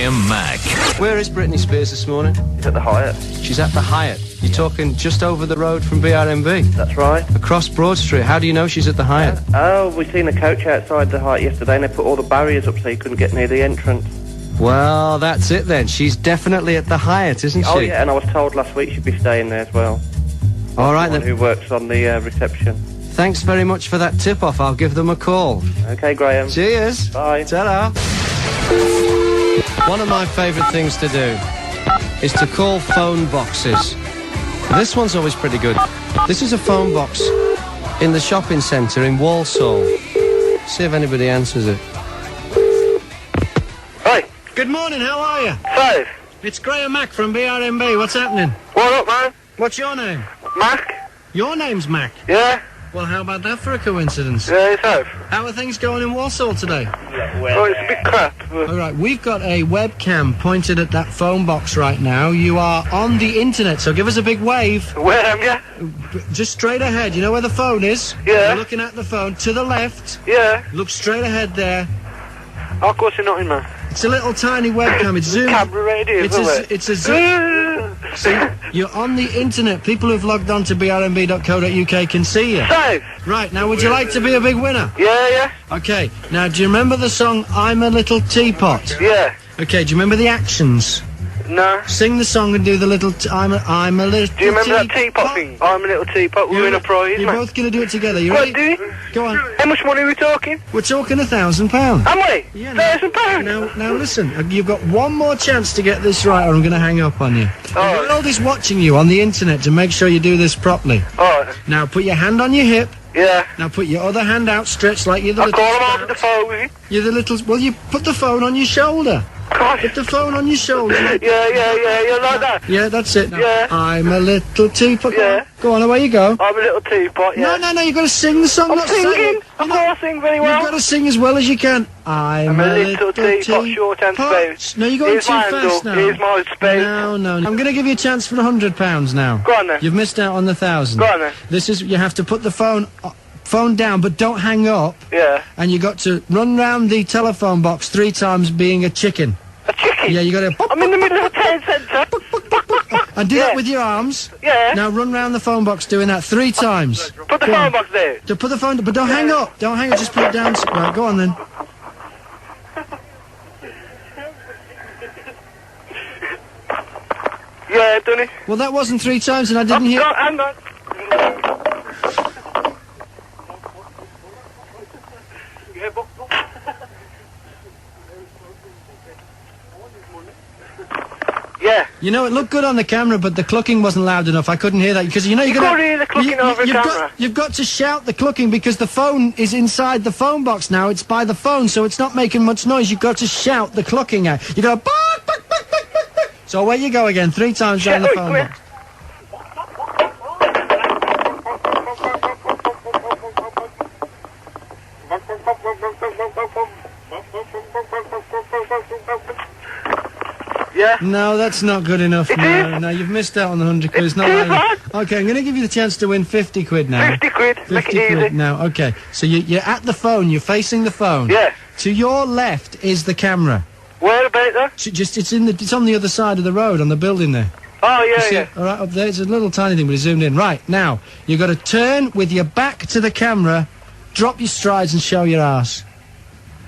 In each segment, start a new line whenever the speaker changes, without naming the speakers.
Graham Mack.
Where is Britney Spears this morning?
She's at the Hyatt.
She's at the Hyatt. You're talking just over the road from BRMB?
That's right.
Across Broad Street. How do you know she's at the Hyatt?
Oh, we seen a coach outside the Hyatt yesterday and they put all the barriers up so you couldn't get near the entrance.
Well, that's it then. She's definitely at the Hyatt, isn't she?
Oh, yeah, and I was told last week she'd be staying there as well.
All right, then.
Who works on the reception.
Thanks very much for that tip-off. I'll give them a call.
Okay, Graham.
Cheers.
Bye.
Ta-da. One of my favourite things to do is to call phone boxes. This one's always pretty good. This is a phone box in the shopping centre in Walsall. See if anybody answers it.
Hi.
Good morning, how are you?
5.
It's Graham Mack from BRMB. What's happening?
What up, man?
What's your name?
Mac?
Your name's Mac.
Yeah?
Well, how about that for a coincidence?
Yeah, it's Hope.
How are things going in Walsall today?
Oh, it's a bit crap.
All right, we've got a webcam pointed at that phone box right now. You are on the internet, so give us a big wave.
Where am you?
Just straight ahead. You know where the phone is?
Yeah.
You're looking at the phone. To the left.
Yeah.
Look straight ahead there.
Oh, of course you're not in, man.
It's a little tiny webcam. It's zoomed.
Camera radio,
It's a zoom. See, you're on the internet. People who've logged on to brmb.co.uk can see you.
Safe.
Right, now would you like to be a big winner?
Yeah, yeah.
Okay, now do you remember the song I'm a Little Teapot?
Yeah.
Okay, do you remember the actions?
No.
Sing the song and do the little I'm a little
Do you remember that teapot thing? I'm a little teapot, we win a prize,
You're
man.
both going to do it together, you
Go
ready?
on, do it.
Go on.
How much money are we talking?
We're talking £1,000.
Am we?
Yeah,
£1,000?
Now listen, you've got one more chance to get this right or I'm going to hang up on you. The world is watching you on the internet to make sure you do this properly.
Alright.
Now put your hand on your hip.
Yeah.
Now put your other hand out stretched like you're the
I
little...
call him over the phone with you.
You're the little... Well, you put the phone on your shoulder.
Gosh.
Put the phone on your shoulder.
Yeah, like that.
Yeah, that's it. Now,
Yeah.
I'm a little teapot.
Yeah.
Go on, away you go.
I'm a little teapot, yeah.
No, you've got to sing the song,
I'm
not say
singing.
it.
I can't sing very well.
You've got to sing as well as you can. I'm
a little teapot, short and smooth.
No, you're going
Here's
too
my
fast
handle.
now.
Here's my space.
No. I'm going to give you a chance for £100 now.
Go on then.
You've missed out on the 1,000.
Go on then.
This is, you have to put the phone down, but don't hang up.
Yeah.
And you got to run round the telephone box 3 times being a chicken.
A chicken?
Yeah, you got to...
I'm in the middle of a town centre.
And do that with your arms.
Yeah.
Now run round the phone box doing that 3 times.
Put the phone box there.
To put the phone... But don't hang up. Don't hang up, just put it down. Right, go on then.
Yeah, done it.
Well, that wasn't 3 times and I didn't hear...
Hang on. Yeah.
You know, it looked good on the camera, but the clucking wasn't loud enough. I couldn't hear that because you know you're
can't hear the clucking over a camera.
You've got to shout the clucking because the phone is inside the phone box now. It's by the phone, so it's not making much noise. You've got to shout the clucking out. You go bark, bark, bark, bark, bark, bark. So away you go again, 3 times down the phone box.
Yeah.
No, that's not good enough. No, you've missed out on the 100 quid. It's not like... Okay, I'm going to give you the chance to win 50 quid now.
50 quid.
50
Make it
quid
easy.
now. Okay, so you're at the phone. You're facing the phone.
Yeah.
To your left is the camera.
Where about that?
It's on the other side of the road on the building there.
Oh, yeah,
See,
yeah.
all right, up there. It's a little tiny thing, but it's zoomed in. Right, now, you've got to turn with your back to the camera, drop your strides and show your arse.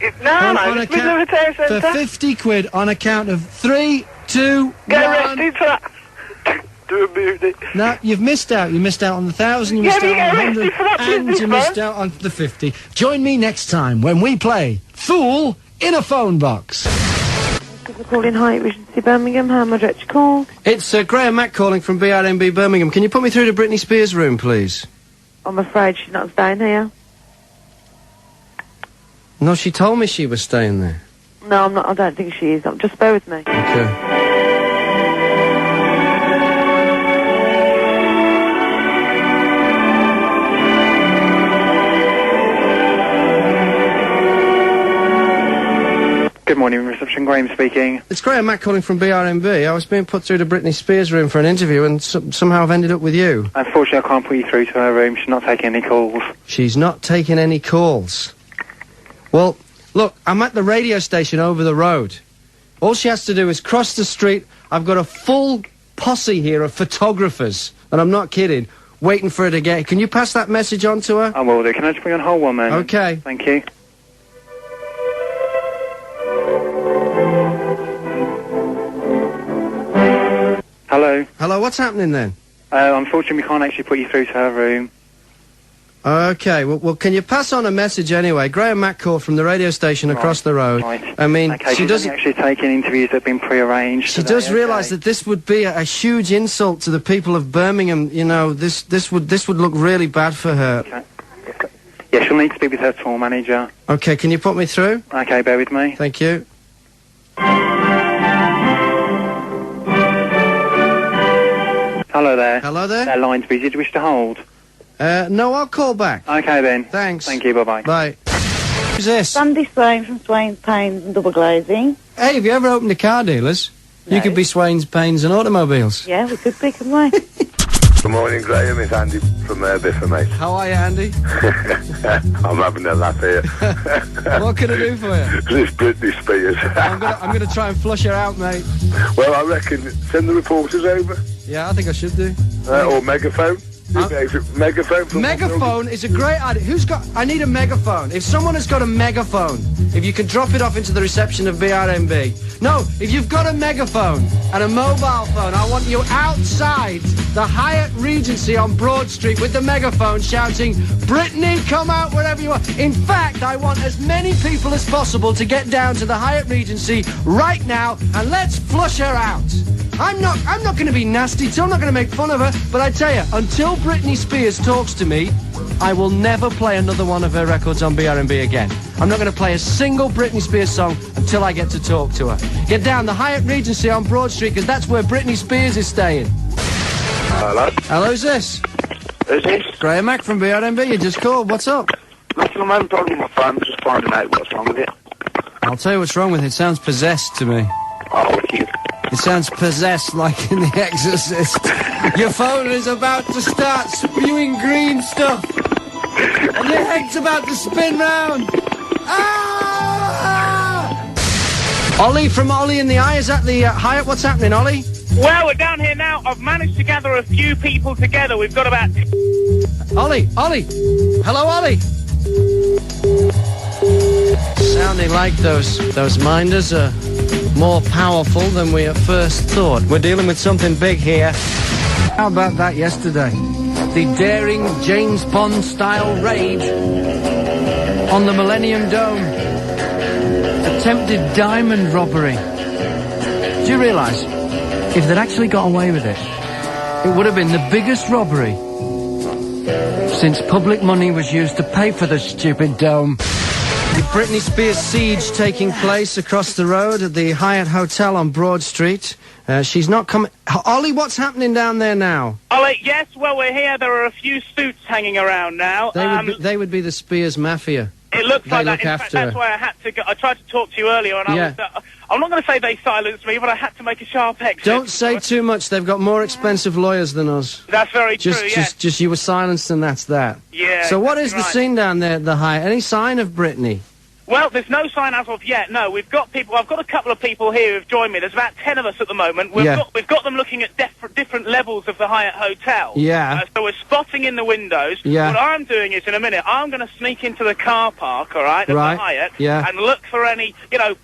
No, man, it's middle of a town
For
centre.
50 quid on a count of 3, 2, 1...
Get arrested for that. Do a beauty.
No, you've missed out. You missed out on the 1,000, you missed
Yeah,
out
but
on the
you get
100,
arrested for that
and
business,
you
man.
missed out on the 50. Join me next time when we play Fool in a Phone Box.
Thank you for calling Hyatt Regency Birmingham. How may I direct your call?
It's Graham Mack calling from BRMB Birmingham. Can you put me through to Brittany Spears' room, please?
I'm afraid she's not staying here.
No, she told me she was staying there.
No, I'm not. I don't think she is. Just bear with me.
Okay.
Good morning, reception. Graham speaking.
It's Graham Mack calling from BRMB. I was being put through to Brittany Spears' room for an interview and somehow I've ended up with you.
Unfortunately, I can't put you through to her room. She's not taking any calls.
She's not taking any calls. Well, look, I'm at the radio station over the road. All she has to do is cross the street. I've got a full posse here of photographers, and I'm not kidding, waiting for her to get... Can you pass that message on to her?
I will do. Can I just put you on hold one moment?
Okay.
Thank you. Hello.
Hello, what's happening then?
Unfortunately, we can't actually put you through to her room.
Okay, well, can you pass on a message anyway? Graham Mack called from the radio station across the road.
Right.
I mean,
okay,
she doesn't...
actually taking interviews that have been pre-arranged.
She does realise that this would be a huge insult to the people of Birmingham. You know, this would look really bad for her.
Okay. Yeah, she'll need to speak with her tour manager.
Okay, can you put me through?
Okay, bear with me.
Thank you.
Hello there.
Hello there?
That line's busy. Do you wish to hold?
No, I'll call back.
Okay then.
Thanks.
Thank you, bye-bye.
Bye. Who's this?
Sandy Swain from Swain's Paints and Double Glazing.
Hey, have you ever opened a car dealers?
No.
You could be Swain's Paints and Automobiles.
Yeah, we could be, couldn't we?
Good morning, Graham. It's Andy from Biffle, mate.
How are you, Andy?
I'm having a laugh here.
What can I do for you?
This Britney Spears.
I'm gonna try and flush her out, mate.
Well, I reckon send the reporters over.
Yeah, I think I should do.
Or megaphone. Megaphone. From
Megaphone is a great idea. I need a megaphone. If someone has got a megaphone, if you can drop it off into the reception of BRMB. No, if you've got a megaphone and a mobile phone, I want you outside the Hyatt Regency on Broad Street with the megaphone shouting, Brittany, come out wherever you are. In fact, I want as many people as possible to get down to the Hyatt Regency right now and let's flush her out. I'm not going to be nasty, so I'm not going to make fun of her, but I tell you, until Brittany Spears talks to me, I will never play another one of her records on BRMB again. I'm not going to play a single Britney Spears song until I get to talk to her. Get down the Hyatt Regency on Broad Street, because that's where Britney Spears is staying.
Hello?
Hello, who's this?
Who's this?
Graham Mack from BRMB, you just called, what's up?
Nothing, I'm having a problem with my phone, just finding out what's wrong with it.
I'll tell you what's wrong with it, it sounds possessed to me.
Oh, cute.
It sounds possessed like in The Exorcist. Your phone is about to start spewing green stuff. And your head's about to spin round. Ah! Ollie from Ollie in the Eye is at the Hyatt. What's happening, Ollie?
Well, we're down here now. I've managed to gather a few people together. We've got about...
Ollie! Hello, Ollie! Sounding like those minders are more powerful than we at first thought. We're dealing with something big here. How about that yesterday? The daring James Bond-style raid on the Millennium Dome. Attempted diamond robbery. Do you realise, if they'd actually got away with it, it would have been the biggest robbery since public money was used to pay for the stupid dome. The Britney Spears siege taking place across the road at the Hyatt Hotel on Broad Street. She's not coming... Ollie, what's happening down there now?
Ollie, yes, well, we're here. There are a few suits hanging around now.
They would be the Spears Mafia.
It looks like that.
Look
In
after
fact, that's
her.
why I had to go. I tried to talk to you earlier, and
Yeah.
I'm not going to say they silenced me, but I had to make a sharp exit.
Don't say too much. They've got more expensive lawyers than us.
That's very true, yes.
Just you were silenced and that's that.
Yeah.
So what is
exactly
the
right.
scene down there at the Hyatt? Any sign of Britney?
Well, there's no sign as of yet. No, we've got people. I've got a couple of people here who've joined me. There's about 10 of us at the moment. We've got them looking at different levels of the Hyatt Hotel.
Yeah.
So we're spotting in the windows.
Yeah.
What I'm doing is, in a minute, I'm going to sneak into the car park, all right, of
Right.
the Hyatt,
Yeah.
and look for any,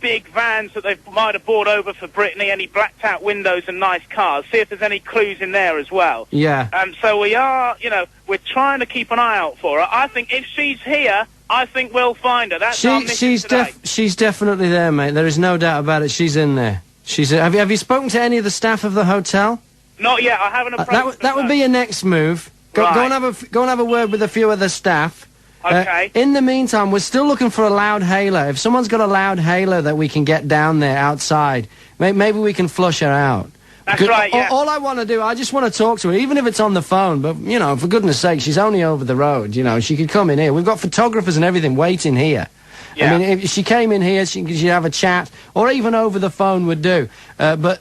big vans that they might have brought over for Brittany, any blacked-out windows and nice cars. See if there's any clues in there as well.
Yeah.
So we are, we're trying to keep an eye out for her. I think if she's here, I think we'll find her. That's our mission today.
She's definitely there, mate. There is no doubt about it. She's in there. Have you spoken to any of the staff of the hotel?
Not yet. I haven't approached
That would be your next move. Go and have a word with a few of the staff.
Okay.
In the meantime, we're still looking for a loud hailer. If someone's got a loud hailer that we can get down there outside, maybe we can flush her out.
That's right, yeah.
All I want to do, I just want to talk to her, even if it's on the phone. But, for goodness sake, she's only over the road. She could come in here. We've got photographers and everything waiting here.
Yeah.
I mean, if she came in here, she'd have a chat, or even over the phone would do. But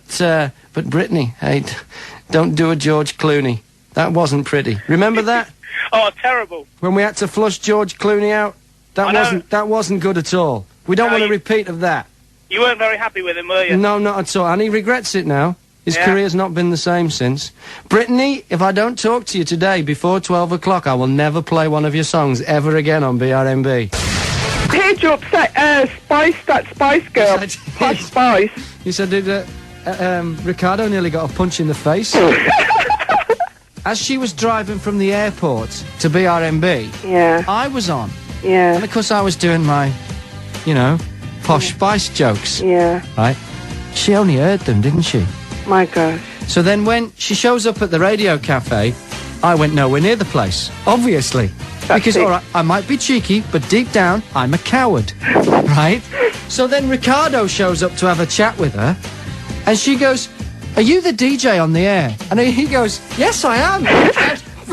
Brittany, hey, don't do a George Clooney. That wasn't pretty. Remember that?
Oh, terrible.
When we had to flush George Clooney out? That wasn't good at all. We don't want a repeat of that.
You weren't very happy with him, were you?
No, not at all. And he regrets it now. His career's not been the same since. Brittany, if I don't talk to you today before 12 o'clock, I will never play one of your songs ever again on BRMB.
Did you upset that Spice Girl?
Yes,
Hot Spice.
You said Ricardo nearly got a punch in the face. As she was driving from the airport to BRMB, I was on.
Yeah.
And of course I was doing my, you know, posh Spice jokes.
Yeah.
Right? She only heard them, didn't she?
My gosh.
So then when she shows up at the radio cafe, I went nowhere near the place, obviously. Because, all right, I might be cheeky, but deep down, I'm a coward, right? So then Ricardo shows up to have a chat with her, and she goes, "Are you the DJ on the air?" And he goes, "Yes, I am."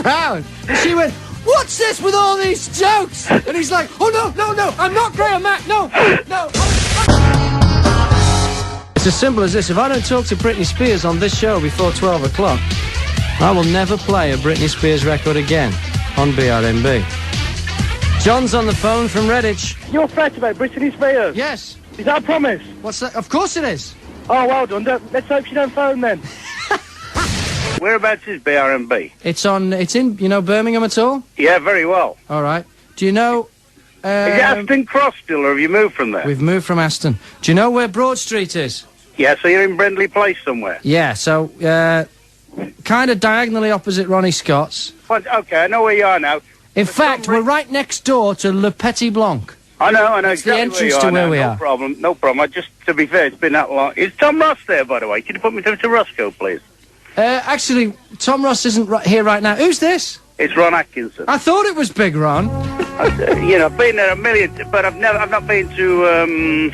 Proud. And she went, "What's this with all these jokes?" And he's like, "Oh, no, I'm not Graham Mack, no. It's as simple as this. If I don't talk to Brittany Spears on this show before 12 o'clock, I will never play a Britney Spears record again on BRMB. John's on the phone from Redditch.
You're fret about Brittany Spears?
Yes.
Is that a promise?
What's that? Of course it is.
Oh, well done. Let's hope she don't phone then.
Whereabouts is BRMB?
It's in, you know, Birmingham at all?
Yeah, very well.
All right. Do you know...
is it Aston Cross still, or have you moved from there?
We've moved from Aston. Do you know where Broad Street is?
Yeah, so you're in Brindley Place somewhere?
Yeah, so, kind of diagonally opposite Ronnie Scott's.
Okay, I know where you are now.
In fact, we're right next door to Le Petit Blanc.
I know
it's
exactly
the entrance to where we are.
No problem. Just to be fair, it's been that long. Is Tom Ross there, by the way? Can you put me through to Roscoe, please?
Actually, Tom Ross isn't here right now. Who's this?
It's Ron Atkinson.
I thought it was Big Ron.
You know, I've been there a million, but I've not been to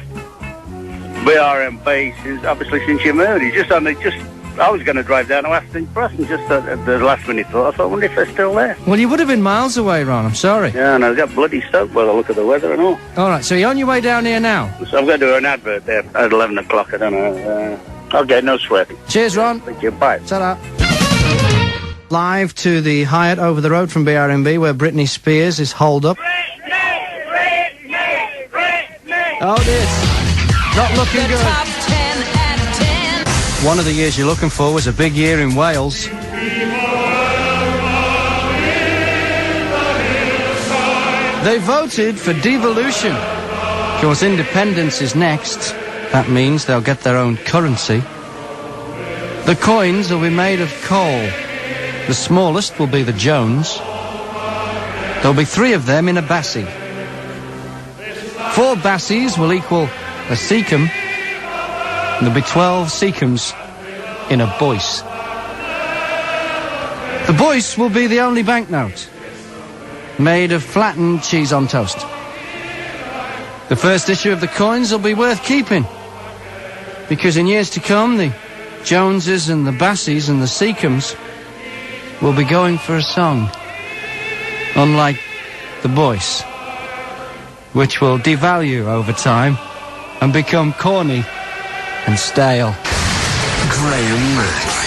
BRMB since you moved. I was going to drive down to Aston Cross and just at the last minute thought, I wonder if they're still there.
Well, you would have been miles away, Ron. I'm sorry.
Yeah, and I got bloody stoked by the look of the weather and all.
All right, so you're on your way down here now?
So I'm going to do an advert there at 11 o'clock. I don't know. Okay, no sweat.
Cheers, Ron.
Thank you. Bye.
Ta-da. Live to the Hyatt over the road from BRMB, where Britney Spears is holed up.
Britney!
Oh, this. Not looking good.
Top 10 at 10.
One of the years you're looking for was a big year in Wales. They voted for devolution. Of course, independence is next. That means they'll get their own currency. The coins will be made of coal. The smallest will be the Jones. There'll be 3 of them in a bassie. 4 bassies will equal a seacum. And there'll be 12 seacums in a boyce. The boyce will be the only banknote, made of flattened cheese on toast. The first issue of the coins will be worth keeping, because in years to come, the Joneses and the Bassies and the Seacums will be going for a song, unlike the Boyce, which will devalue over time and become corny and stale.
Graham Mack.